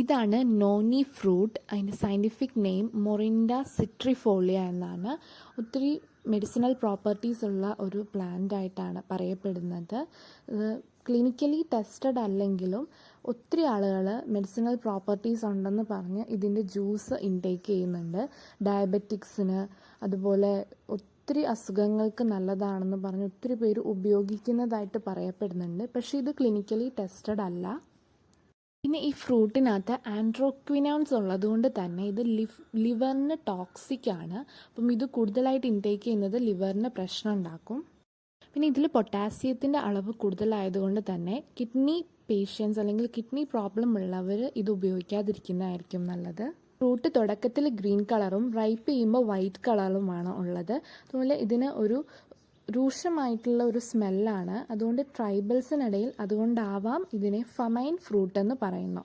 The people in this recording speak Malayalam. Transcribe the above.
ഇതാണ് നോനി ഫ്രൂട്ട്. അതിൻ്റെ സയൻറ്റിഫിക് നെയിം മൊറിൻഡ സിട്രിഫോളിയ എന്നാണ്. ഒത്തിരി മെഡിസിനൽ പ്രോപ്പർട്ടീസ് ഉള്ള ഒരു പ്ലാന്റ് ആയിട്ടാണ് പറയപ്പെടുന്നത്. ഇത് ക്ലിനിക്കലി ടെസ്റ്റഡ് അല്ലെങ്കിലും ഒത്തിരി ആളുകൾ മെഡിസിനൽ പ്രോപ്പർട്ടീസ് ഉണ്ടെന്ന് പറഞ്ഞ് ഇതിൻ്റെ ജ്യൂസ് ഇൻടേക്ക് ചെയ്യുന്നുണ്ട്. ഡയബറ്റിക്സിന്, അതുപോലെ ഒത്തിരി അസുഖങ്ങൾക്ക് നല്ലതാണെന്ന് പറഞ്ഞ് ഒത്തിരി പേര് ഉപയോഗിക്കുന്നതായിട്ട് പറയപ്പെടുന്നുണ്ട്. പക്ഷേ ഇത് ക്ലിനിക്കലി ടെസ്റ്റഡ് അല്ല. പിന്നെ ഈ ഫ്രൂട്ടിനകത്ത് ആൻഡ്രോക്വിനോൺസ് ഉള്ളതുകൊണ്ട് തന്നെ ഇത് ലിവറിന് ടോക്സിക് ആണ്. അപ്പം ഇത് കൂടുതലായിട്ട് ഇൻടേക്ക് ചെയ്യുന്നത് ലിവറിന് പ്രശ്നം ഉണ്ടാക്കും. പിന്നെ ഇതിൽ പൊട്ടാസ്യത്തിൻ്റെ അളവ് കൂടുതലായതുകൊണ്ട് തന്നെ കിഡ്നി പേഷ്യൻസ് അല്ലെങ്കിൽ കിഡ്നി പ്രോബ്ലം ഉള്ളവർ ഇത് ഉപയോഗിക്കാതിരിക്കുന്നതായിരിക്കും നല്ലത്. ഫ്രൂട്ട് തുടക്കത്തിൽ ഗ്രീൻ കളറും റൈപ്പ് ചെയ്യുമ്പോൾ വൈറ്റ് കളറുമാണ് ഉള്ളത്. അതുപോലെ ഇതിന് ഒരു രൂക്ഷമായിട്ടുള്ള ഒരു സ്മെല്ലാണ്. അതുകൊണ്ട് ട്രൈബൽസിനിടയിൽ അതുകൊണ്ടാവാം ഇതിനെ ഫമൈൻ ഫ്രൂട്ട് എന്ന് പറയുന്നു.